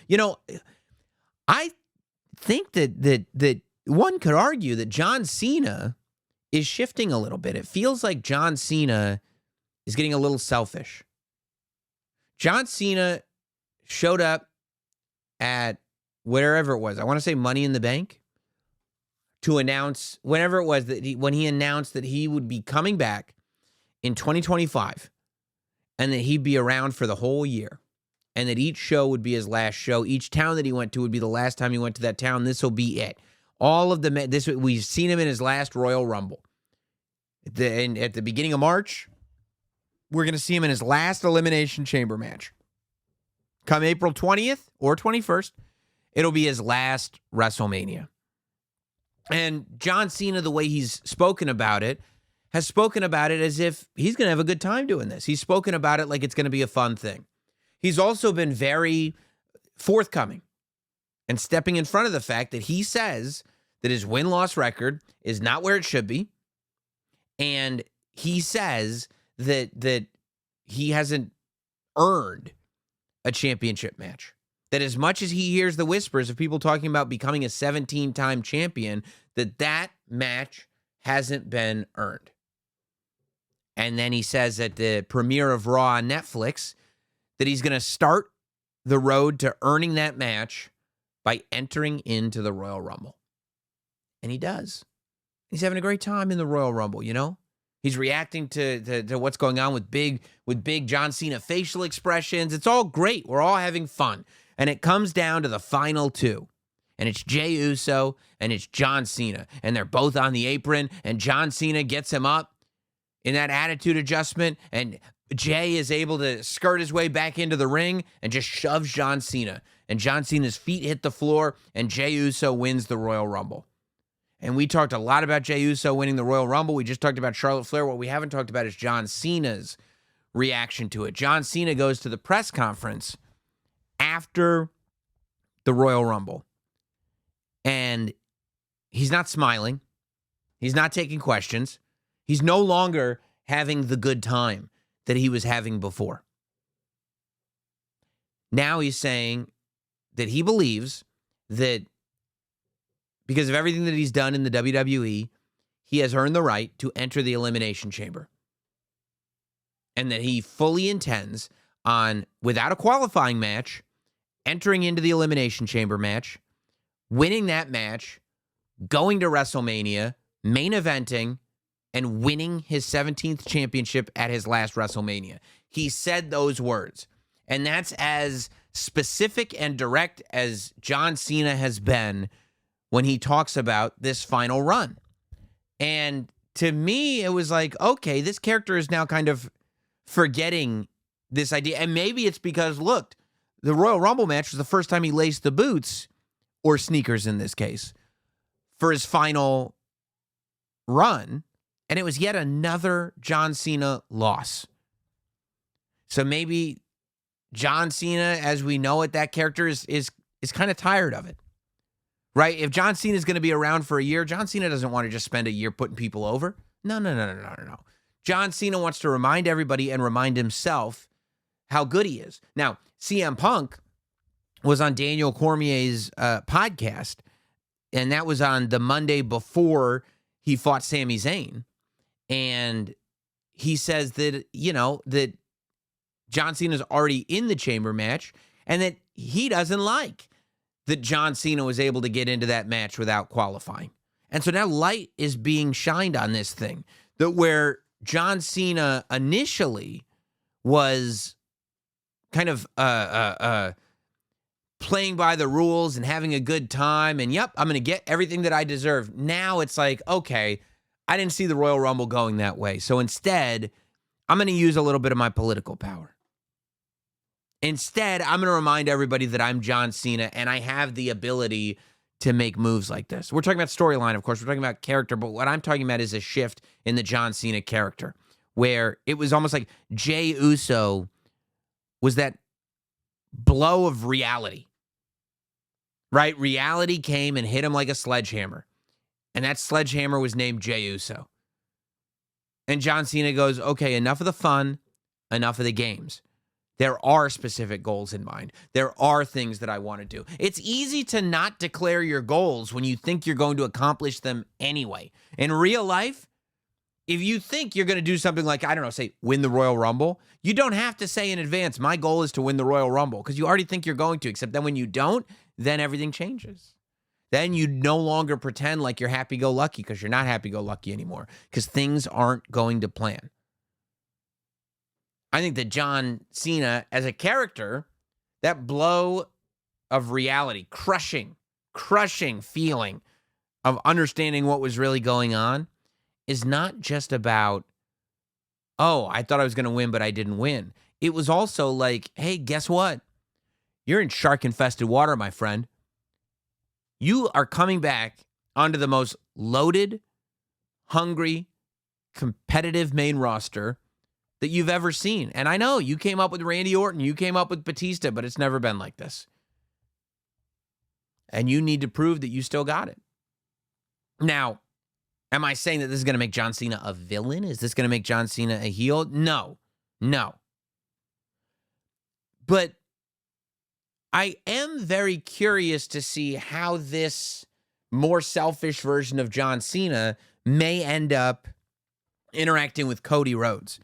You know, I think that one could argue that John Cena is shifting a little bit. It feels like John Cena is getting a little selfish. John Cena showed up at wherever it was. I want to say Money in the Bank to announce whenever it was that when he announced that he would be coming back in 2025 and that he'd be around for the whole year and that each show would be his last show. Each town that he went to would be the last time he went to that town. This will be it. All of we've seen him in his last Royal Rumble. At the beginning of March, we're going to see him in his last Elimination Chamber match. Come April 20th or 21st, it'll be his last WrestleMania. And John Cena, the way he's spoken about it, has spoken about it as if he's going to have a good time doing this. He's spoken about it like it's going to be a fun thing. He's also been very forthcoming and stepping in front of the fact that he says that his win-loss record is not where it should be. And he says that he hasn't earned a championship match. That as much as he hears the whispers of people talking about becoming a 17-time champion, that match hasn't been earned. And then he says at the premiere of Raw on Netflix that he's going to start the road to earning that match by entering into the Royal Rumble. And he does. He's having a great time in the Royal Rumble, you know? He's reacting to what's going on with big John Cena facial expressions. It's all great. We're all having fun. And it comes down to the final two. And it's Jey Uso and it's John Cena. And they're both on the apron. And John Cena gets him up in that attitude adjustment. And Jey is able to skirt his way back into the ring and just shoves John Cena. And John Cena's feet hit the floor. And Jey Uso wins the Royal Rumble. And we talked a lot about Jey Uso winning the Royal Rumble. We just talked about Charlotte Flair. What we haven't talked about is John Cena's reaction to it. John Cena goes to the press conference after the Royal Rumble. And he's not smiling. He's not taking questions. He's no longer having the good time that he was having before. Now he's saying that he believes that because of everything that he's done in the WWE, he has earned the right to enter the Elimination Chamber. And that he fully intends on, without a qualifying match, entering into the Elimination Chamber match, winning that match, going to WrestleMania, main eventing, and winning his 17th championship at his last WrestleMania. He said those words. And that's as specific and direct as John Cena has been when he talks about this final run. And to me, it was like, okay, this character is now kind of forgetting this idea. And maybe it's because, look, the Royal Rumble match was the first time he laced the boots, or sneakers in this case, for his final run. And it was yet another John Cena loss. So maybe John Cena, as we know it, that character is kind of tired of it. Right? If John Cena is going to be around for a year, John Cena doesn't want to just spend a year putting people over. No. John Cena wants to remind everybody and remind himself how good he is. Now, CM Punk was on Daniel Cormier's podcast, and that was on the Monday before he fought Sami Zayn. And he says that, that John Cena's already in the chamber match and that he doesn't like that John Cena was able to get into that match without qualifying. And so now light is being shined on this thing, that where John Cena initially was kind of playing by the rules and having a good time and, yep, I'm going to get everything that I deserve. Now it's like, okay, I didn't see the Royal Rumble going that way. So instead, I'm going to use a little bit of my political power. Instead, I'm going to remind everybody that I'm John Cena and I have the ability to make moves like this. We're talking about storyline, of course. We're talking about character, but what I'm talking about is a shift in the John Cena character where it was almost like Jey Uso was that blow of reality, right? Reality came and hit him like a sledgehammer, and that sledgehammer was named Jey Uso. And John Cena goes, okay, enough of the fun, enough of the games. There are specific goals in mind. There are things that I want to do. It's easy to not declare your goals when you think you're going to accomplish them anyway. In real life, if you think you're going to do something like, I don't know, say win the Royal Rumble, you don't have to say in advance, my goal is to win the Royal Rumble, because you already think you're going to, except then when you don't, then everything changes. Then you no longer pretend like you're happy-go-lucky, because you're not happy-go-lucky anymore, because things aren't going to plan. I think that John Cena, as a character, that blow of reality, crushing feeling of understanding what was really going on, is not just about, oh, I thought I was going to win, but I didn't win. It was also like, hey, guess what? You're in shark-infested water, my friend. You are coming back onto the most loaded, hungry, competitive main roster that you've ever seen. And I know you came up with Randy Orton, you came up with Batista, but it's never been like this. And you need to prove that you still got it. Now, am I saying that this is going to make John Cena a villain? Is this going to make John Cena a heel? No. But I am very curious to see how this more selfish version of John Cena may end up interacting with Cody Rhodes.